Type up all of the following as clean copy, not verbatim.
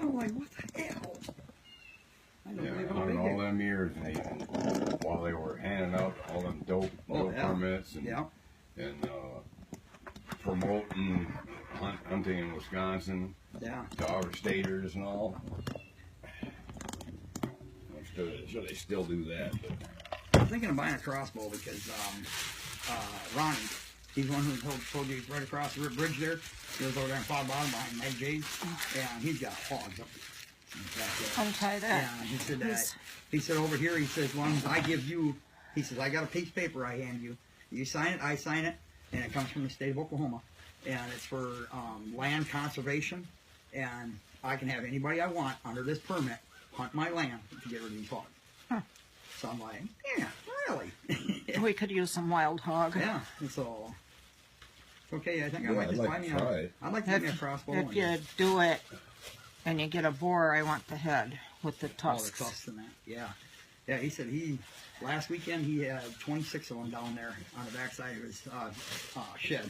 I'm like, what the hell? I don't believe how on big all they- them years, while they were handing out all them dope permits and promoting hunting in Wisconsin to our staters and all. I'm sure they still do that. But I'm thinking of buying a crossbow because Ronnie, he's the one who told you he's right across the bridge there. He was over there in Fog Bottom behind Meg J's, and he's got hogs up there. Untie that. Yeah, he said that. He said over here, he says, one I give you, he says, I got a piece of paper I hand you. You sign it, I sign it, and it comes from the state of Oklahoma. And it's for land conservation, and I can have anybody I want under this permit hunt my land to get rid of these hogs. Huh. So I'm like, yeah, really? We could use some wild hog. Yeah, and so, okay, I think I might just buy me I'd like to get me a crossbow. If you do it and you get a boar, I want the head with the tusks. Oh, the tusks and that, yeah. Yeah, he said last weekend he had 26 of them down there on the backside of his shed.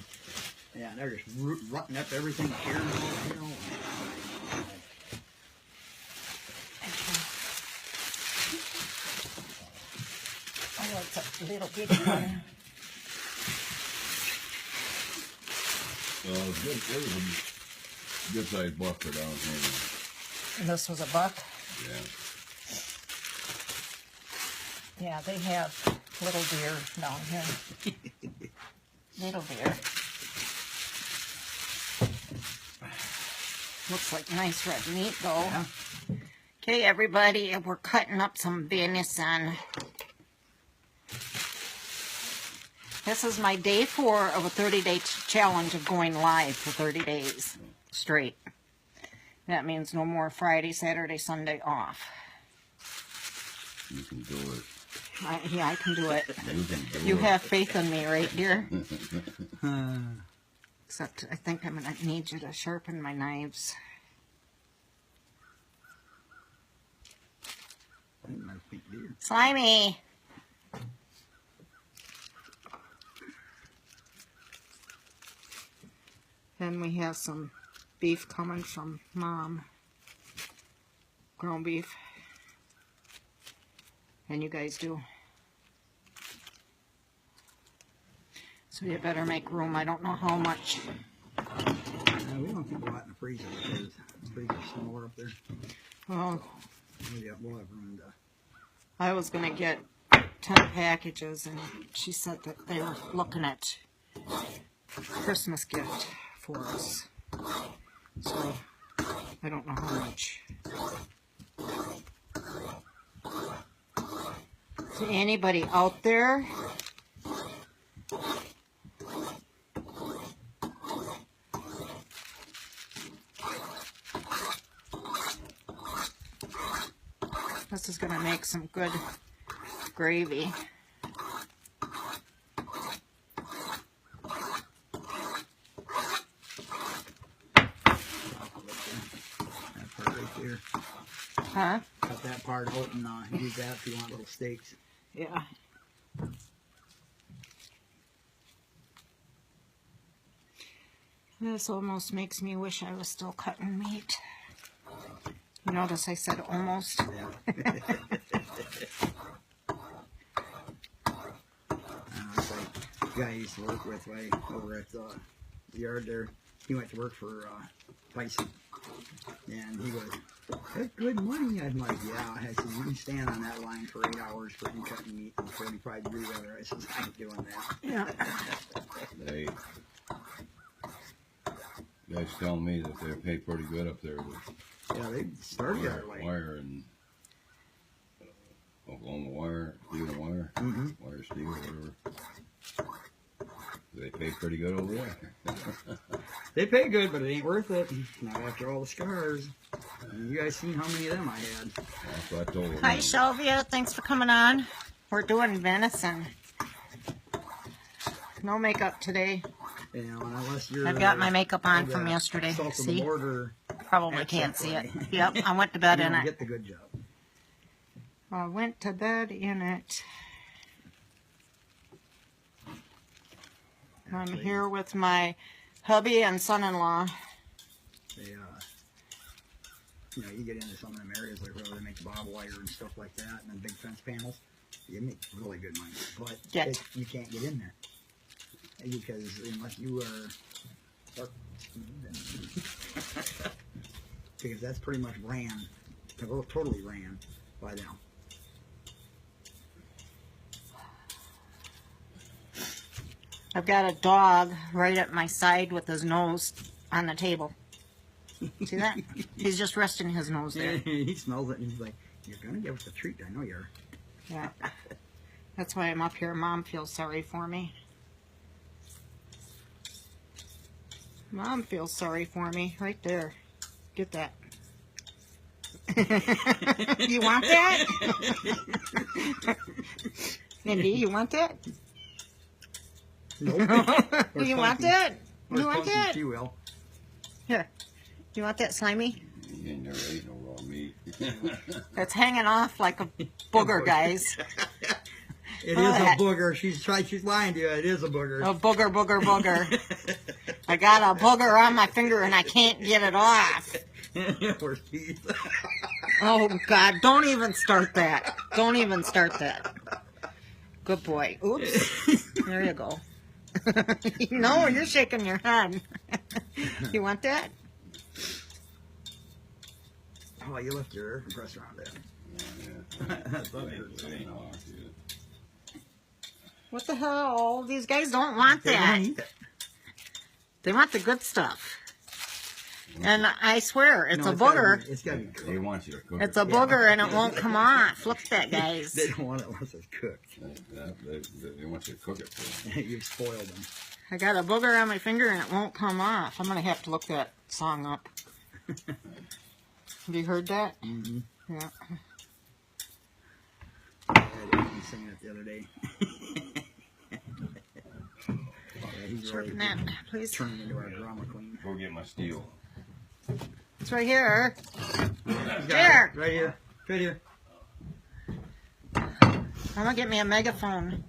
Yeah, they're just rutting up everything here and all, you know. Oh, it's a little bitty one. there was a good sized buck for down here. And this was a buck? Yeah. Yeah, they have little deer down here. Little deer. Looks like nice red meat, though. Yeah. Okay, everybody, we're cutting up some venison. This is my day 4 of a 30-day challenge of going live for 30 days straight. That means no more Friday, Saturday, Sunday off. You can do it. Yeah, I can do it. You have faith in me, right, dear? Except I think I'm going to need you to sharpen my knives. Slimy! Then we have some beef coming from Mom. Ground beef. And you guys do. So you better make room. I don't know how much. We don't keep a lot in the freezer because the freezer's smaller up there. Well, we'll have room to... I was going to get 10 packages, and she said that they were looking at Christmas gift for us. So, I don't know how much. To anybody out there, this is going to make some good gravy. Huh? Cut that part out and use that if you want little steaks. Yeah. This almost makes me wish I was still cutting meat. You notice I said almost? Yeah. It's like the guy I used to work with over at the yard there. He went to work for Tyson. And he goes, that's good money. I'm like, yeah. I said, you can stand on that line for 8 hours for you cutting meat in 45 degree weather. I said, I ain't doing that. Yeah. They guys telling me that they pay pretty good up there with they started that way. wire and Oklahoma wire, steel and wire, wire steel, whatever. They pay pretty good over there. They pay good, but it ain't worth it. Not after all the scars. You guys seen how many of them I had. That's what I told them. Hi, Sylvia. Thanks for coming on. We're doing venison. No makeup today. You know, unless you're, I've got my makeup on from yesterday. See? Probably can't see it. Yep, I went to bed in it. Get the good job. I went to bed in it. I'm here with my hubby and son-in-law. You know, you get into some of them areas like where they make barbed wire and stuff like that, and then big fence panels. You make really good money, but you can't get in there because unless you are, because that's pretty much totally ran by them. I've got a dog right at my side with his nose on the table. See that? He's just resting his nose there. He smells it and he's like, "You're gonna give us a treat. I know you are." Yeah. That's why I'm up here. Mom feels sorry for me. Mom feels sorry for me. Right there. Get that. You want that? Mindy, you want that? Nope. You want that? You want that? She will. Here. You want that, Slimy? You ain't never ate no raw meat. That's hanging off like a booger, guys. It is a booger. She's lying to you. It is a booger. A booger, booger, booger. I got a booger on my finger and I can't get it off. Where's Keith? Oh, God. Don't even start that. Don't even start that. Good boy. Oops. There you go. No, you're shaking your head. You want that? Oh, you left your air compressor on there. That's What the hell? These guys don't want that. They want the good stuff. And I swear, it's a booger. It's got to be cooked. They want you to cook It's a booger and it won't come off. Look at that, guys. They don't want it unless it's cooked. They want you to cook it for them. You've spoiled them. I got a booger on my finger and it won't come off. I'm going to have to look that song up. Have you heard that? Mm-hmm. Yeah. I was singing it the other day. He's Shorten that, please. turning into our drama queen. Go get my steel. It's right here. Here! Right here. Right here. I'm going to get me a megaphone.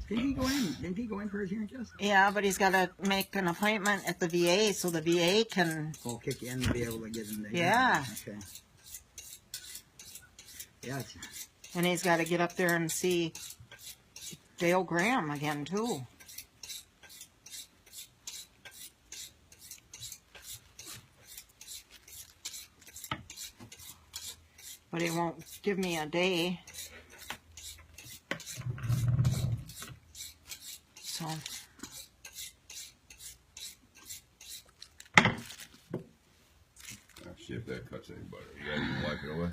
Didn't he go in for his hearing test? Yeah, but he's got to make an appointment at the VA so the VA can... Oh, kick you in to be able to get in there. Yeah. Okay. Yeah. And he's got to get up there and see Dale Graham again, too. But he won't give me a day. So... See if that cuts any butter. You guys can wipe it away.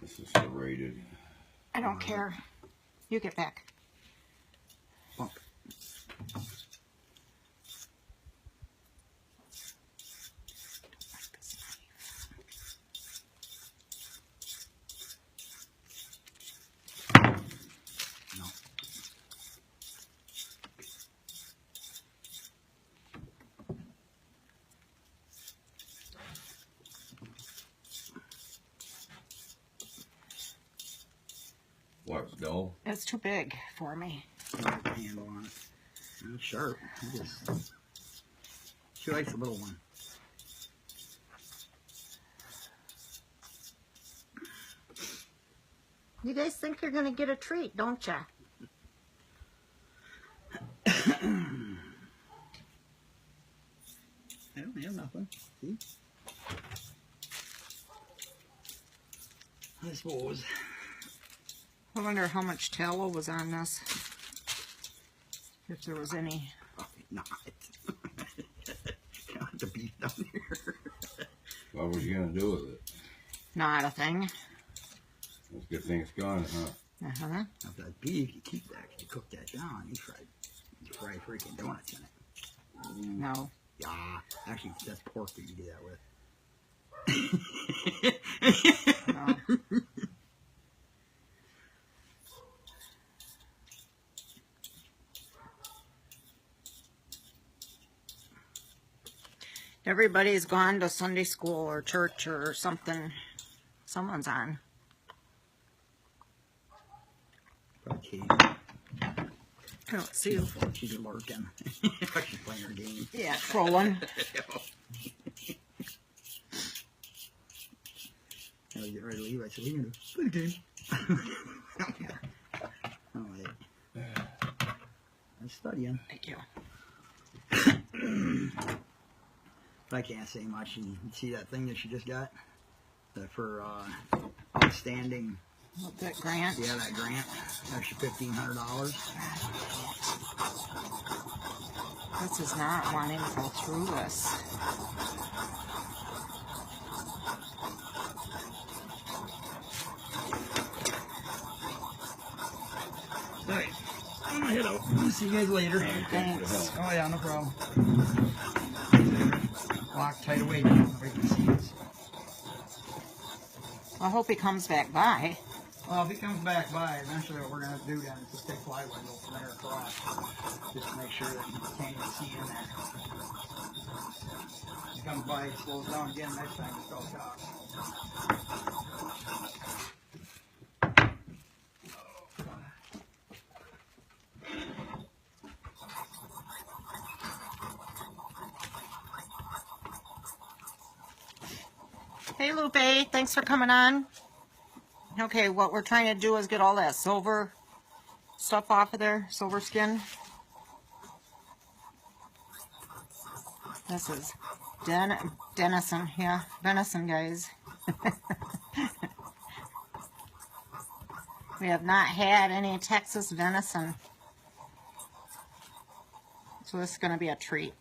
This is serrated. I don't care. You get back. Bump. What's dull? It's too big for me. Handle on it. It's sharp. She likes the little one. You guys think you're going to get a treat, don't ya? I don't have nothing. See? I suppose. I wonder how much tallow was on this. If there was any. Probably not. Got the beef down here. What was you going to do with it? Not a thing. It's a good thing it's gone, huh? Uh-huh. If that beef, you keep that. You cook that down. You fry freaking donuts in it. No. Yeah. Actually, that's pork that you do that with. No. Everybody's gone to Sunday school or church or something. Someone's on. Okay. I don't see her. She's lurking. She's playing her game. Yeah, trolling. I was getting ready to leave. I said, "What are you going to do?" "Play the game." Oh, wait. I'm studying. Thank you. But I can't say much. You see that thing that she just got? For outstanding. That grant? Yeah, that grant. Extra $1,500. This is not wanting to go through this. Alright. I'm gonna head out. See you guys later. Thanks. Oh yeah, no problem. Lock tight away. Nobody can see us. I hope he comes back by. Well, if he comes back by, eventually what we're going to do then is just take plywood and go from there across. Just to make sure that you can't even see in there. If he comes by, he slows down again, next time he still talks. Hey, Lupe. Thanks for coming on. Okay, what we're trying to do is get all that silver stuff off of there, silver skin. This is venison, yeah, venison, guys. We have not had any Texas venison, so this is going to be a treat.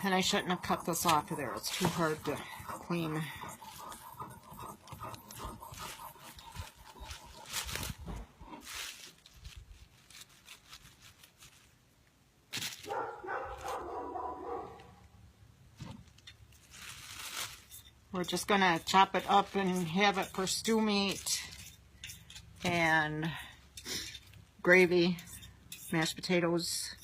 And I shouldn't have cut this off of there. It's too hard to clean. We're just going to chop it up and have it for stew meat and gravy, mashed potatoes.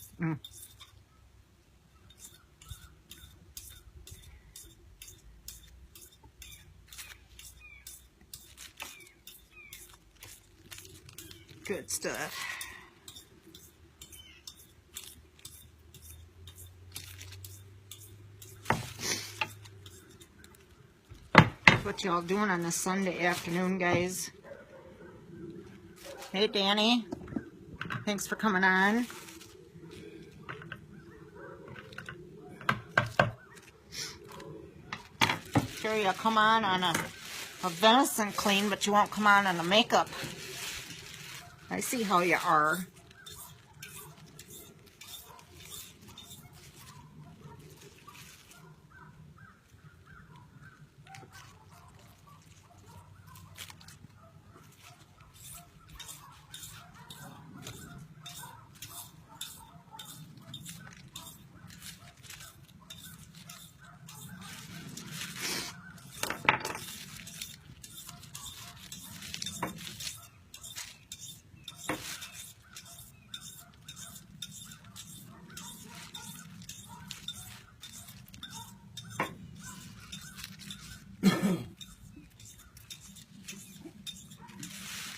Good stuff. What y'all doing on this Sunday afternoon, guys? Hey, Danny. Thanks for coming on. Sure, you'll come on a venison clean, but you won't come on a makeup. I see how you are.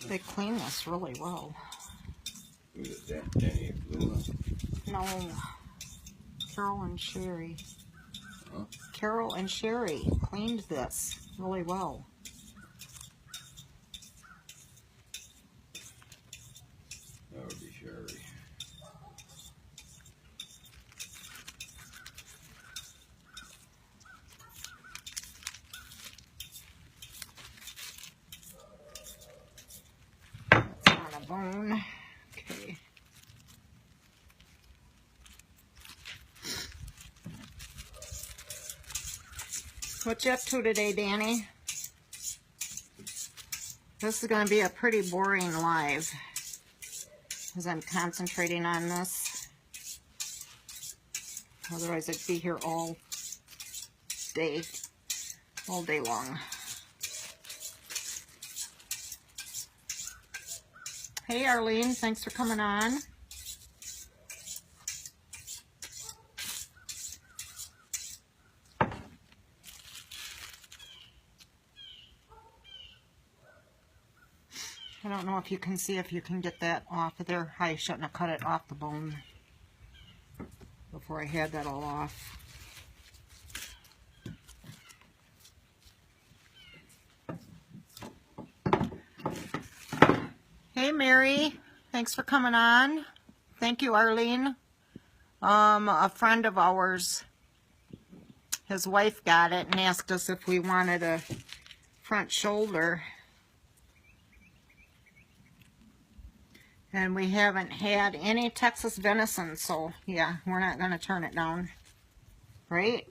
They clean this really well. Who is that? Danny Blue? No. Carol and Sherry. Huh? Carol and Sherry cleaned this really well. That would be Sherry. That's on a bone. Okay. What you up to today, Danny? This is going to be a pretty boring live because I'm concentrating on this. Otherwise, I'd be here all day long. Hey, Arlene, thanks for coming on. I don't know if you can see if you can get that off of there. I shouldn't have cut it off the bone before I had that all off. Hey Mary, thanks for coming on. Thank you, Arlene. A friend of ours, his wife got it and asked us if we wanted a front shoulder. And we haven't had any Texas venison, so yeah, we're not going to turn it down. Right?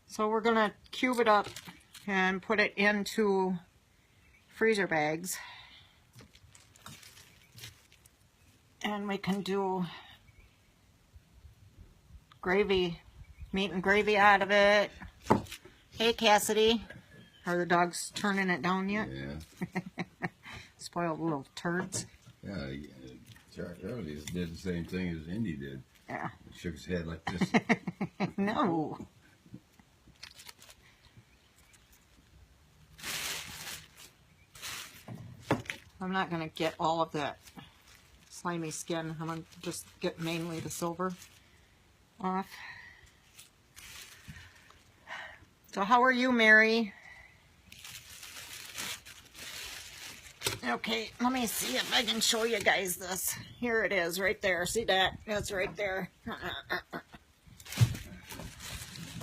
So we're going to cube it up and put it into freezer bags. And we can do gravy, meat and gravy out of it. Hey Cassidy. Are the dogs turning it down yet? Yeah. Spoiled little turds. Yeah, Charlie did the same thing as Indy did. Yeah. He shook his head like this. No. I'm not going to get all of that slimy skin. I'm going to just get mainly the silver off. So how are you, Mary? Okay, let me see if I can show you guys this. Here it is, right there. See that? That's right there.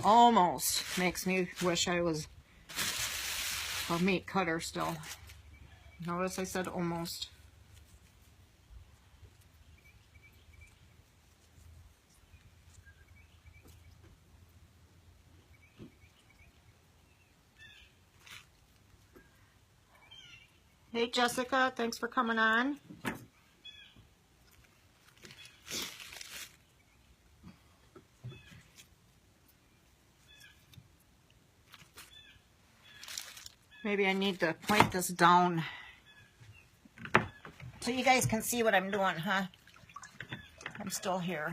Almost makes me wish I was a meat cutter still. Notice I said almost. Hey Jessica, thanks for coming on. Maybe I need to point this down so you guys can see what I'm doing, huh? I'm still here.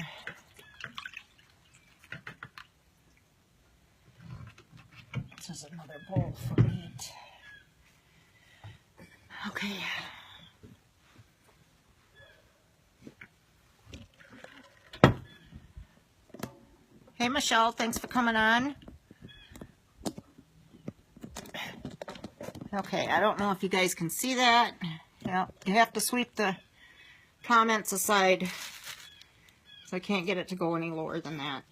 This is another bowl for meat. Okay. Hey Michelle, thanks for coming on. Okay, I don't know if you guys can see that. Yeah, you have to sweep the comments aside, so I can't get it to go any lower than that.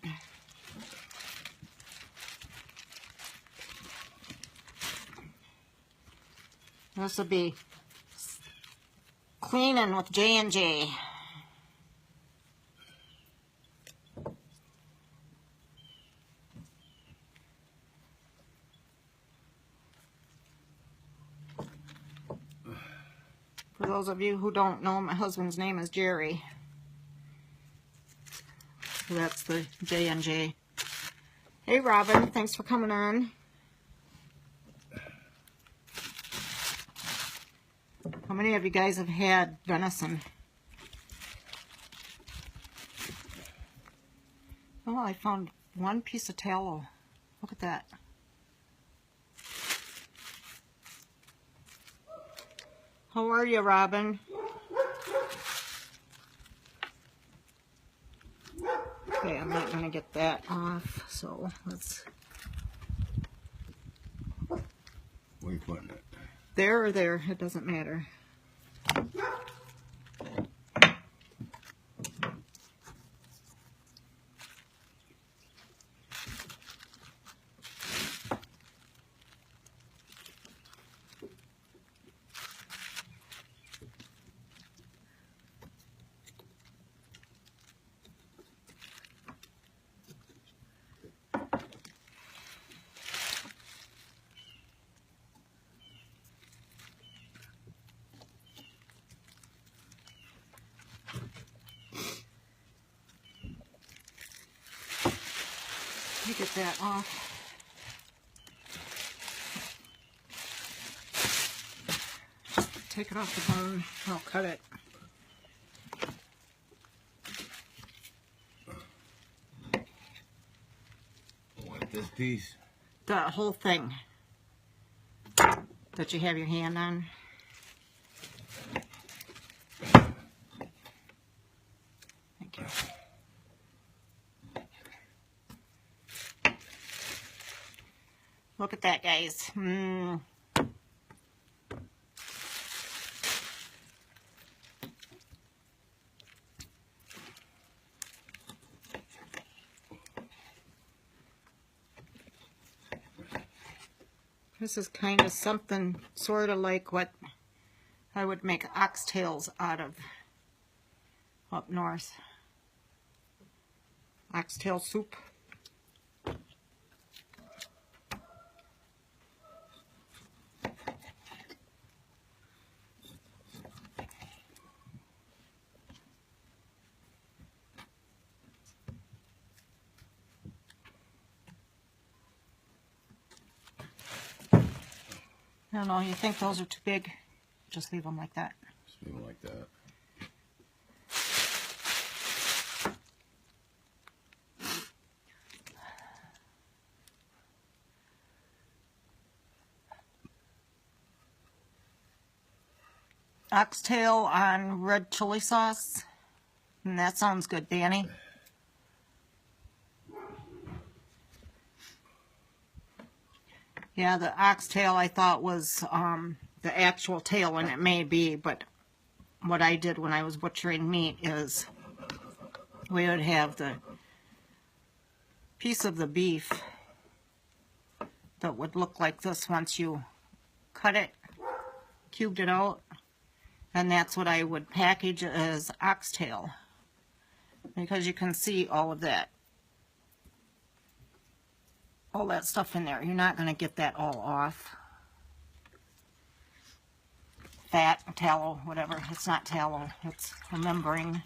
This will be cleaning with J&J. For those of you who don't know, my husband's name is Jerry. So that's the J&J. Hey Robin, thanks for coming on. How many of you guys have had venison? Oh, I found one piece of tallow. Look at that. How are you, Robin? Okay, I'm not going to get that off, so let's... Where are you putting it? There or there, it doesn't matter. Let me get that off. Take it off the bone. I'll cut it. What, this piece? the whole thing that you have your hand on. Thank you. Look at that, guys. This is kind of something sort of like what I would make oxtails out of up north. Oxtail soup. I don't know, you think those are too big? Just leave them like that. Just leave them like that. Oxtail on red chili sauce. And that sounds good, Danny. Yeah, the oxtail I thought was the actual tail, and it may be, but what I did when I was butchering meat is we would have the piece of the beef that would look like this once you cut it, cubed it out, and that's what I would package as oxtail, because you can see all of that. All that stuff in there. You're not going to get that all off. Fat, tallow, whatever. It's not tallow. It's remembering.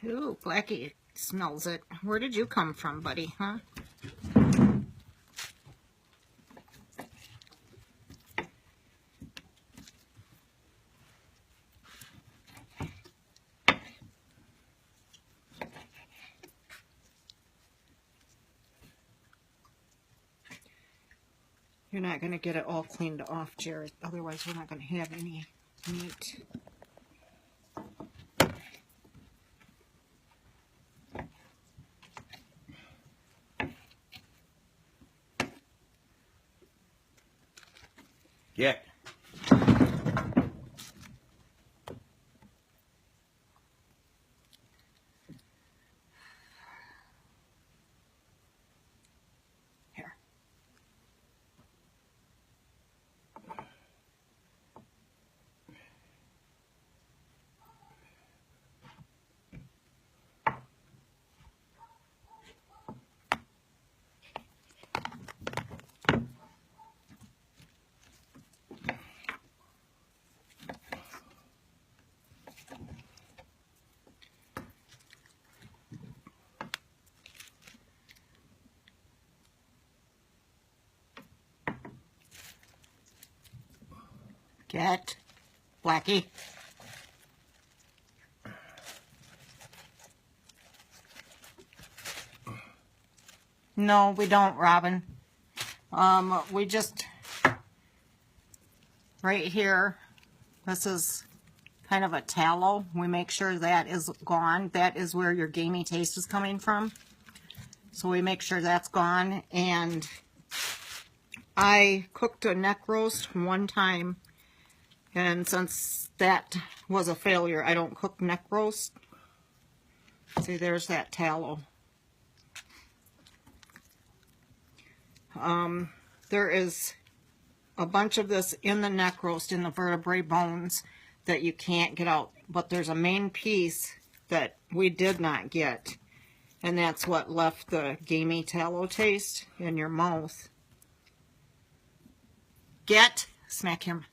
Ooh, Blackie smells it. Where did you come from, buddy, huh? You're not going to get it all cleaned off, Jared. Otherwise, we're not going to have any meat. Yeah. Here. Get Blackie. No, we don't, Robin. We just, right here, this is kind of a tallow. We make sure that is gone. That is where your gamey taste is coming from. So we make sure that's gone. And I cooked a neck roast one time, and since that was a failure, I don't cook neck roast. See, there's that tallow. There is a bunch of this in the neck roast, in the vertebrae bones, that you can't get out. But there's a main piece that we did not get. And that's what left the gamey tallow taste in your mouth. Smack him.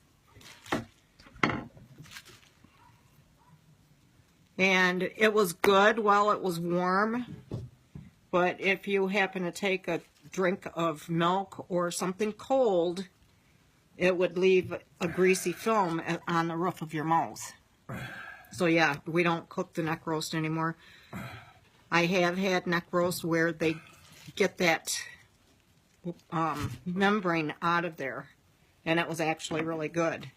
And it was good while it was warm, but if you happen to take a drink of milk or something cold, it would leave a greasy film on the roof of your mouth. So yeah, we don't cook the neck roast anymore. I have had neck roast where they get that membrane out of there, and it was actually really good.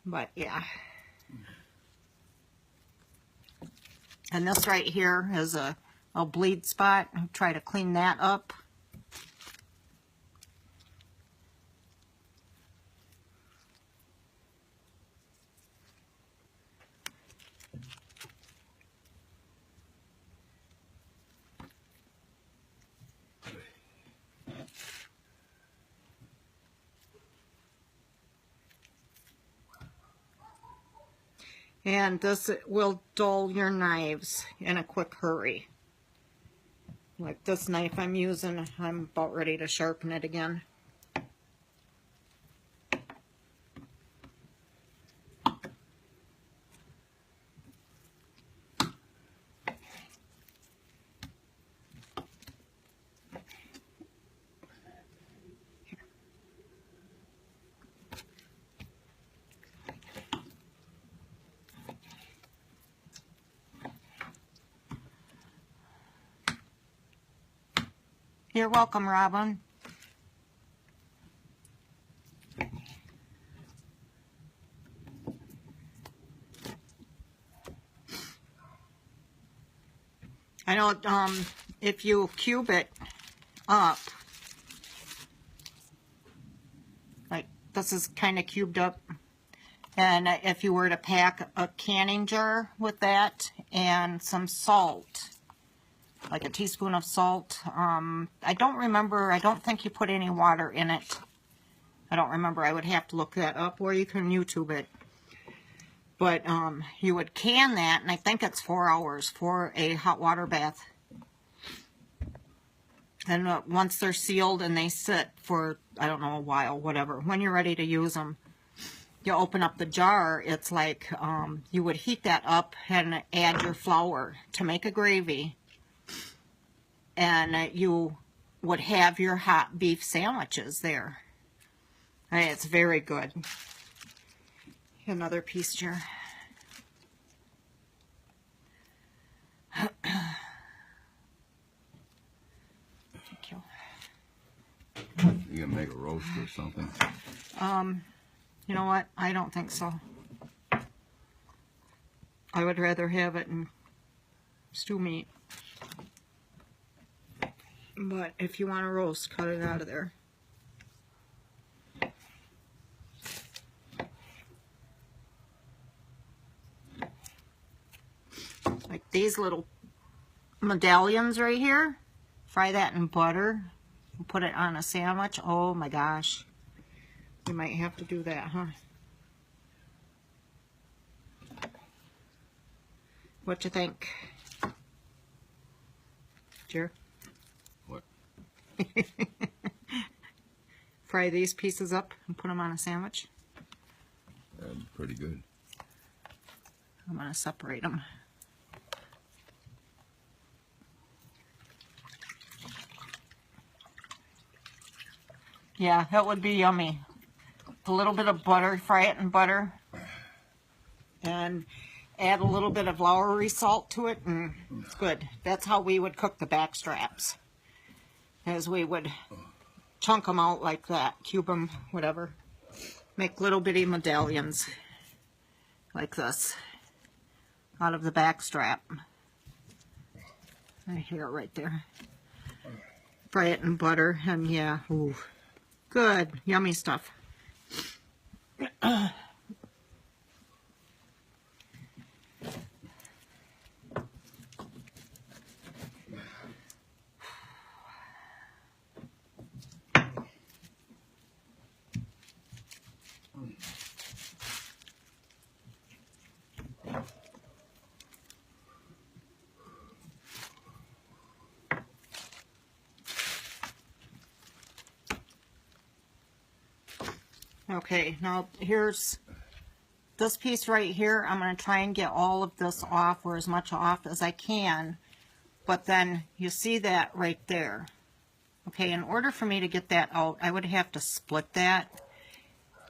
But yeah. And this right here is a bleed spot. I'll try to clean that up. And this will dull your knives in a quick hurry. Like this knife I'm using, I'm about ready to sharpen it again. You're welcome, Robin. I know if you cube it up, like this is kind of cubed up, and if you were to pack a canning jar with that and some salt, like a teaspoon of salt. I don't think you put any water in it. I don't remember. I would have to look that up, or you can YouTube it. But you would can that, and I think it's 4 hours for a hot water bath. And once they're sealed and they sit for, I don't know, a while, whatever, when you're ready to use them, you open up the jar. It's like you would heat that up and add your flour to make a gravy. And you would have your hot beef sandwiches there. And it's very good. Another piece jar. Thank you. You gonna make a roast or something? You know what? I don't think so. I would rather have it in stew meat. But if you want to roast, cut it out of there. Like these little medallions right here. Fry that in butter. Put it on a sandwich. Oh my gosh. We might have to do that, huh? What you think? Jer? What? Fry these pieces up and put them on a sandwich. That'd be pretty good. I'm going to separate them. Yeah, that would be yummy. A little bit of butter, fry it in butter, and add a little bit of Lowry salt to it, and it's good. That's how we would cook the back straps, as we would chunk them out like that, cube them, whatever. Make little bitty medallions like this out of the back strap. I hear it right there. Fry it in butter, and yeah, ooh, good, yummy stuff. Okay, now here's this piece right here. I'm going to try and get all of this off, or as much off as I can. But then you see that right there. Okay, in order for me to get that out, I would have to split that.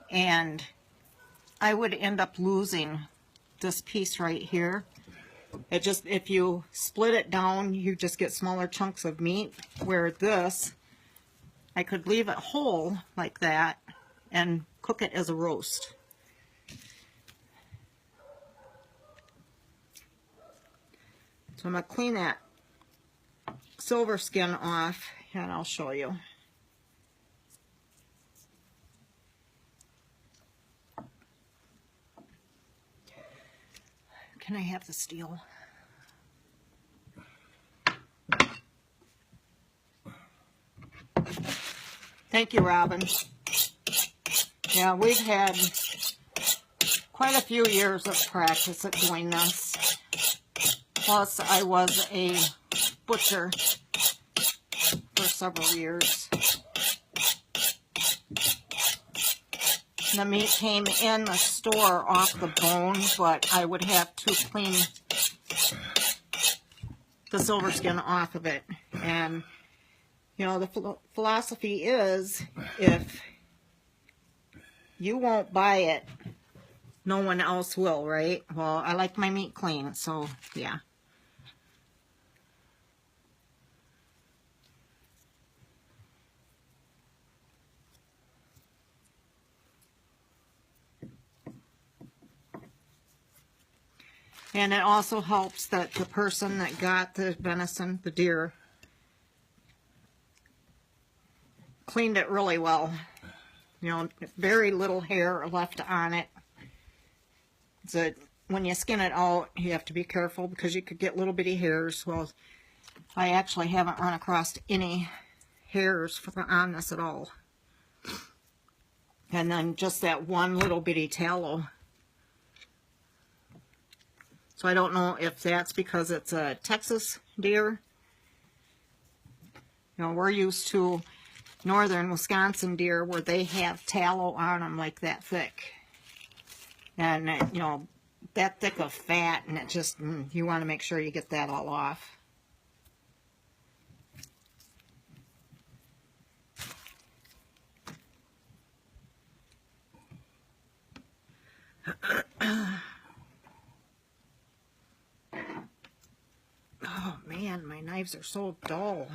And I would end up losing this piece right here. It just, if you split it down, you just get smaller chunks of meat. Where this, I could leave it whole like that and cook it as a roast. So I'm going to clean that silver skin off and I'll show you. Can I have the steel? Thank you, Robin. Yeah, we've had quite a few years of practice at doing this. Plus, I was a butcher for several years. The meat came in the store off the bone, but I would have to clean the silver skin off of it. And, you know, the philosophy is, if you won't buy it, no one else will, right? Well, I like my meat clean, so yeah. And it also helps that the person that got the venison, the deer, cleaned it really well. You know, very little hair left on it. So when you skin it out, you have to be careful because you could get little bitty hairs. Well, I actually haven't run across any hairs on this at all. And then just that one little bitty tallow. So I don't know if that's because it's a Texas deer. You know, we're used to northern Wisconsin deer where they have tallow on them like that thick. And, you know, that thick of fat, and it just, you want to make sure you get that all off. Oh man, my knives are so dull.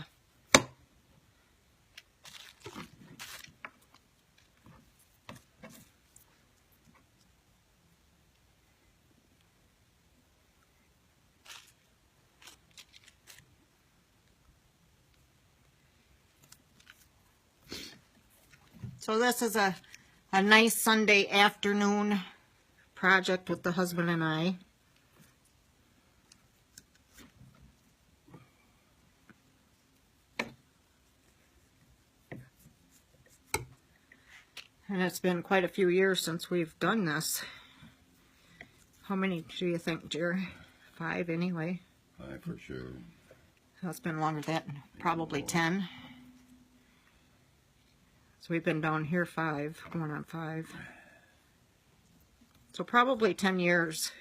So this is a nice Sunday afternoon project with the husband and I. And it's been quite a few years since we've done this. How many do you think, Jerry? 5 anyway. 5 for sure. So it's been longer than that, probably 10. So we've been down here 5, going on 5. So probably 10 years.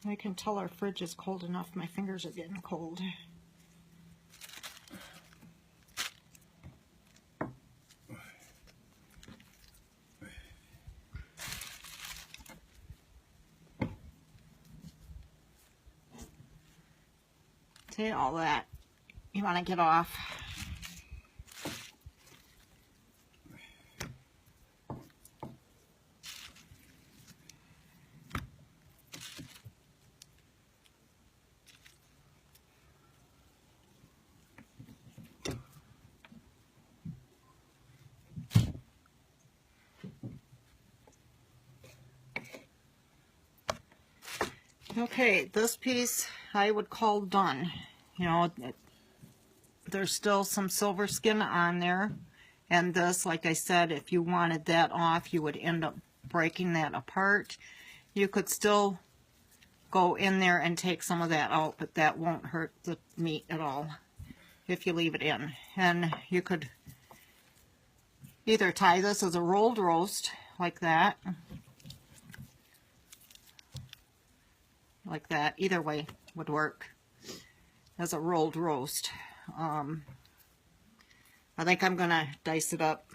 I can tell our fridge is cold enough. My fingers are getting cold. See, all that you want to get off. Okay, this piece I would call done. You know, there's still some silver skin on there. And this, like I said, if you wanted that off, you would end up breaking that apart. You could still go in there and take some of that out, but that won't hurt the meat at all if you leave it in. And you could either tie this as a rolled roast, like that. Like that. Either way would work as a rolled roast. I think I'm going to dice it up.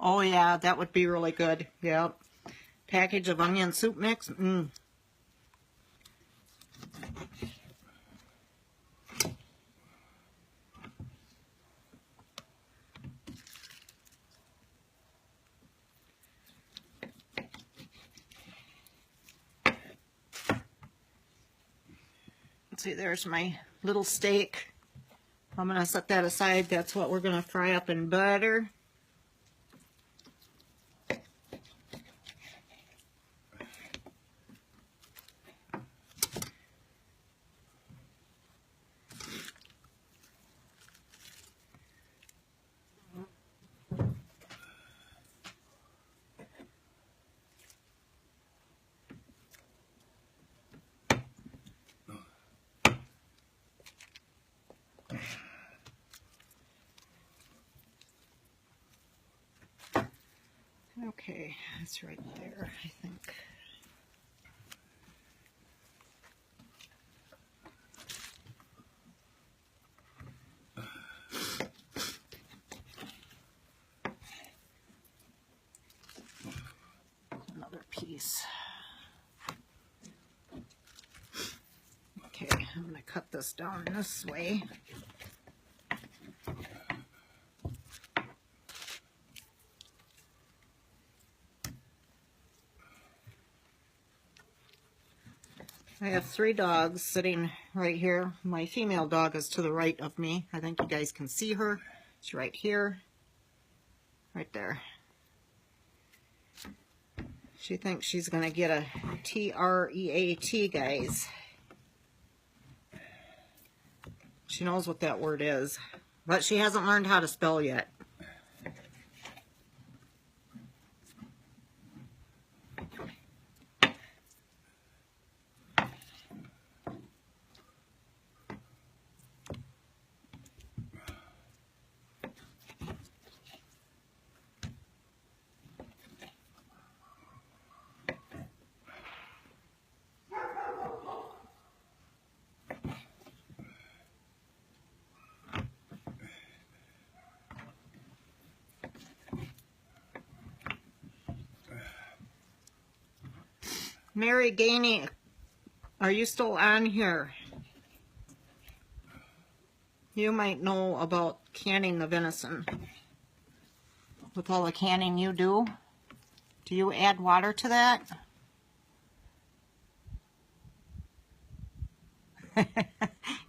Oh yeah, that would be really good. Yep. Package of onion soup mix. Let's see, there's my little steak. I'm going to set that aside. That's what we're going to fry up in butter. Okay, that's right there, I think. Another piece. Okay, I'm going to cut this down this way. I have 3 dogs sitting right here. My female dog is to the right of me. I think you guys can see her. She's right here. Right there. She thinks she's going to get a T-R-E-A-T, guys. She knows what that word is. But she hasn't learned how to spell yet. Mary Gainey, are you still on here? You might know about canning the venison. With all the canning you do, you add water to that?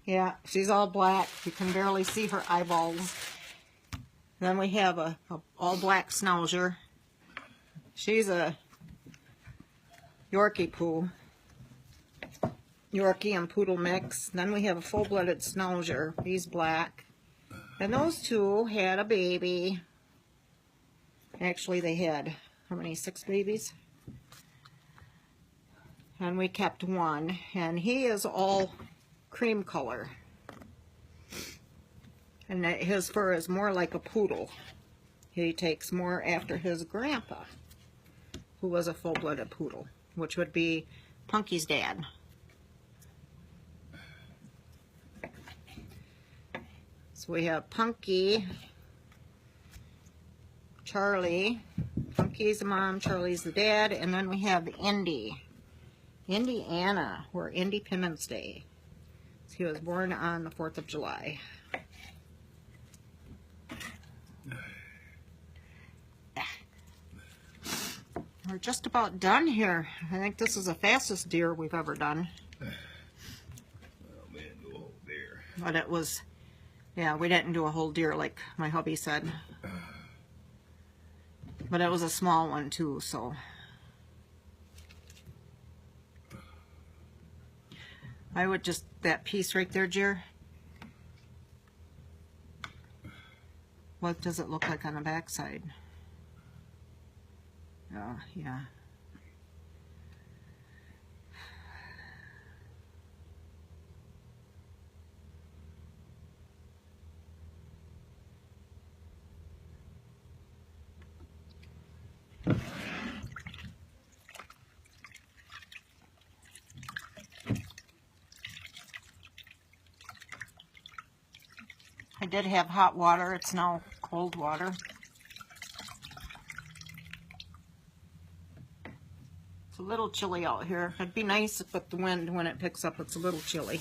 Yeah, she's all black. You can barely see her eyeballs. Then we have a all black schnauzer. She's a Yorkie poo. Yorkie and poodle mix. Then we have a full-blooded schnauzer. He's black. And those two had a baby. Actually, they had, how many, 6 babies? And we kept one. And he is all cream color. And his fur is more like a poodle. He takes more after his grandpa, who was a full-blooded poodle, which would be Punky's dad. So we have Punky, Charlie. Punky's the mom, Charlie's the dad, and then we have Indy. Indiana, or Independence Day. So he was born on the 4th of July. we're just about done here. I think this is the fastest deer we've ever done. Well, we didn't do a whole deer. But it was, yeah, we didn't do a whole deer like my hubby said. But it was a small one too, so. I would just, that piece right there, Jer. What does it look like on the back side? Oh, yeah. I did have hot water. It's now cold water. It's a little chilly out here. It'd be nice if with the wind, when it picks up, it's a little chilly.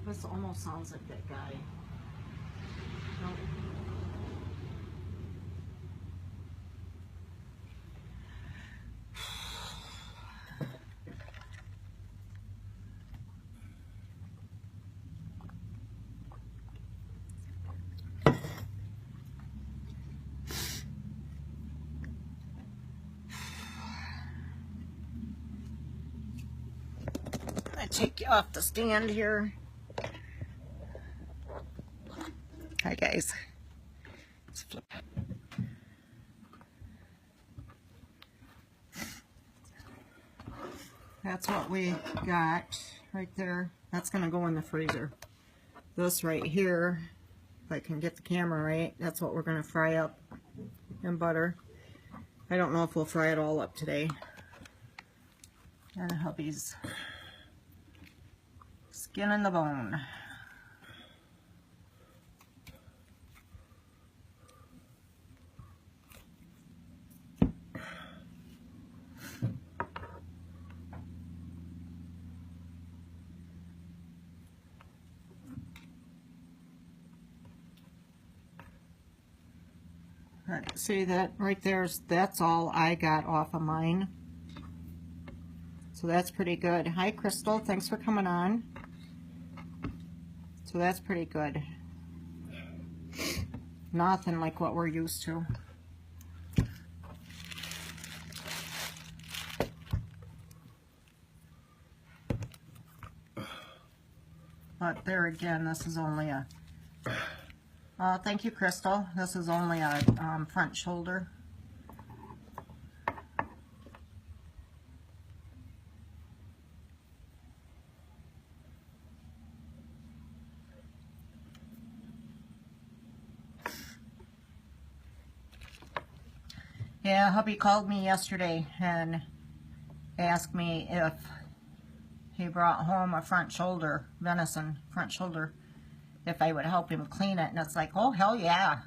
This almost sounds like that guy. Nope. Take you off the stand here. Hi guys. Let's flip. That's what we got right there. That's gonna go in the freezer. This right here, if I can get the camera right, that's what we're gonna fry up in butter. I don't know if we'll fry it all up today. And hubby's skin and the bone. See that right there? That's all I got off of mine. So that's pretty good. Hi Crystal, thanks for coming on. So that's pretty good. Nothing like what we're used to. But there again, this is only a... thank you, Crystal. This is only a front shoulder. Yeah, hubby called me yesterday and asked me if he brought home a front shoulder, venison front shoulder, if I would help him clean it. And it's like, oh, hell yeah.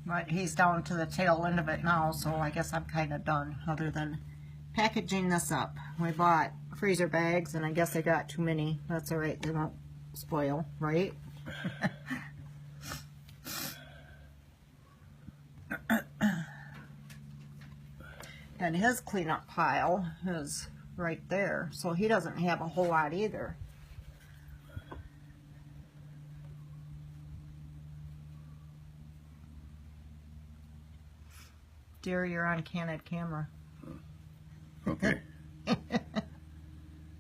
But he's down to the tail end of it now, so I guess I'm kind of done, other than packaging this up. We bought freezer bags, and I guess I got too many. That's all right. They won't spoil, right? And his cleanup pile is right there, so he doesn't have a whole lot either. Dear, you're on candid camera. Okay.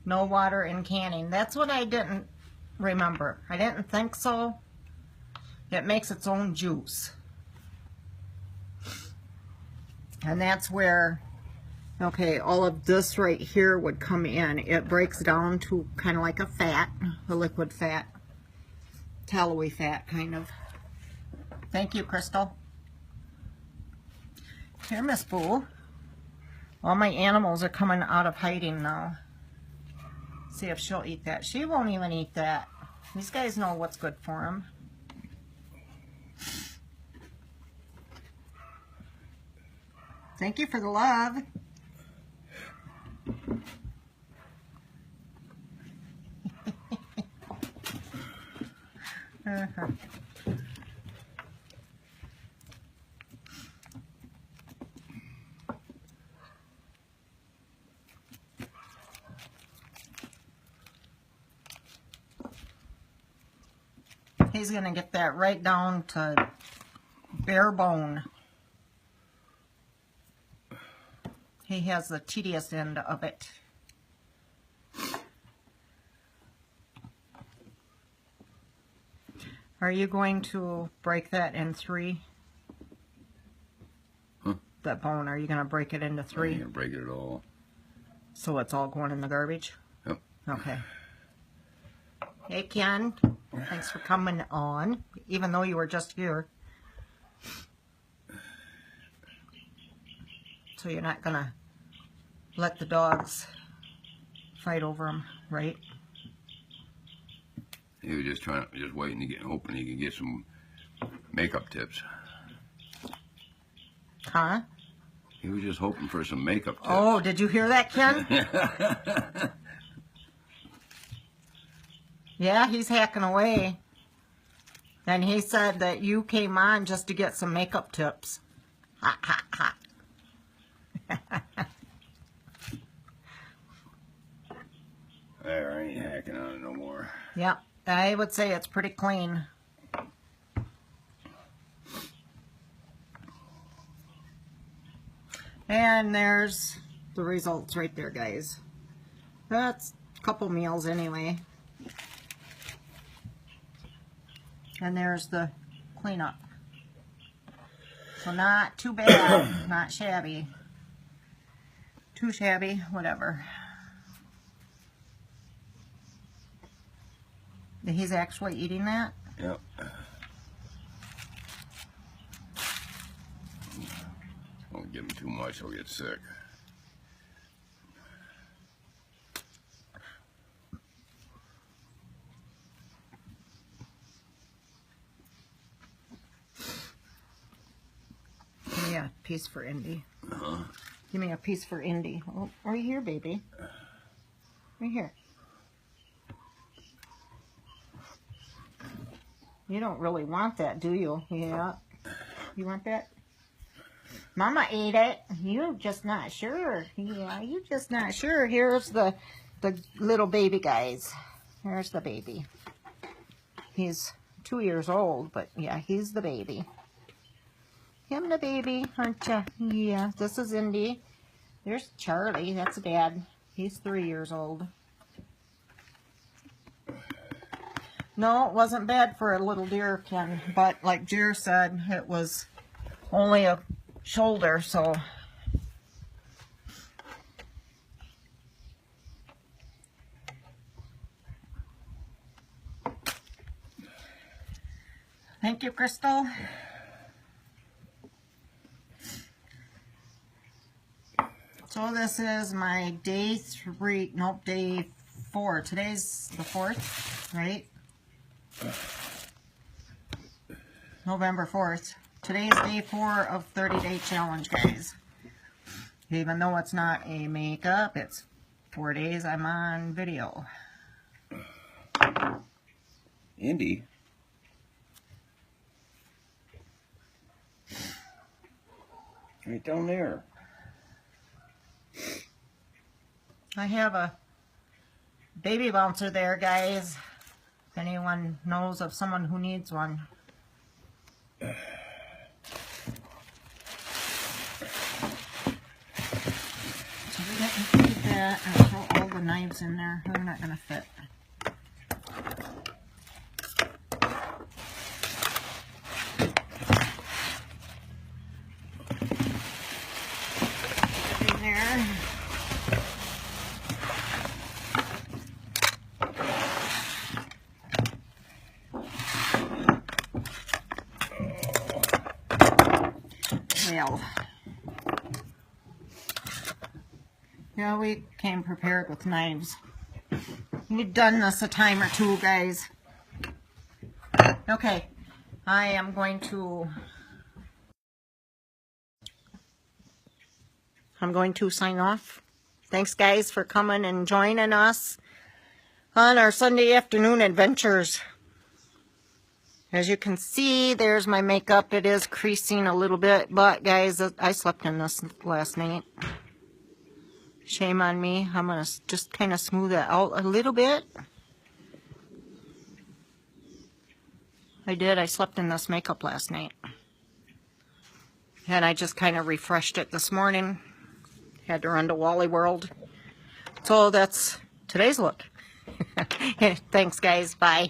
No water in canning. That's what I didn't remember. I didn't think so. It makes its own juice. And that's where, okay, all of this right here would come in. It breaks down to kind of like a fat, a liquid fat, tallowy fat kind of. Thank you, Crystal. Here, Miss Boo. All my animals are coming out of hiding now. See if she'll eat that. She won't even eat that. These guys know what's good for them. Thank you for the love. He's going to get that right down to bare bone. He has the tedious end of it. Are you going to break that in 3? Huh? That bone, are you going to break it into 3? I'm going to break it all. So it's all going in the garbage? Yep. Okay. Hey, Ken. Thanks for coming on, even though you were just here. So you're not going to let the dogs fight over them, right? He was just waiting to hoping he could get some makeup tips. Huh? He was just hoping for some makeup tips. Oh, did you hear that, Ken? Yeah, he's hacking away. And he said that you came on just to get some makeup tips. Ha, ha, ha. There, I ain't hacking on it no more. Yep, I would say it's pretty clean. And there's the results right there, guys. That's a couple meals anyway. And there's the cleanup. So not too bad, not shabby. Too shabby, whatever. He's actually eating that? Yep. Don't give him too much, he'll get sick. Give me a piece for Indy. Uh-huh. Give me a piece for Indy. Oh, right here, baby. Right here. You don't really want that, do you? Yeah. You want that? Mama ate it. You just not sure. Yeah, you just not sure. Here's the little baby guys. Here's the baby. He's 2 years old, but yeah, he's the baby. Him the baby, aren't ya? Yeah, this is Indy. There's Charlie. That's Dad. He's 3 years old. No, it wasn't bad for a little deer, Ken. But like Jer said, it was only a shoulder, so. Thank you, Crystal. So this is my day 4. Today's the 4th, right? November 4th. Today's day 4 of 30-day challenge, guys. Even though it's not a makeup, it's 4 days I'm on video. Indy? Right down there. I have a baby bouncer there, guys. If anyone knows of someone who needs one. So we got to keep that and throw all the knives in there. They're not going to fit. In there. Well, yeah, we came prepared with knives. We've done this a time or two, guys. Okay, I am going to I'm going to sign off. Thanks, guys, for coming and joining us on our Sunday afternoon adventures. As you can see, there's my makeup. It is creasing a little bit, but guys, I slept in this last night. Shame on me. I'm going to just kind of smooth it out a little bit. I did. I slept in this makeup last night. And I just kind of refreshed it this morning. Had to run to Wally World. So that's today's look. Thanks, guys. Bye.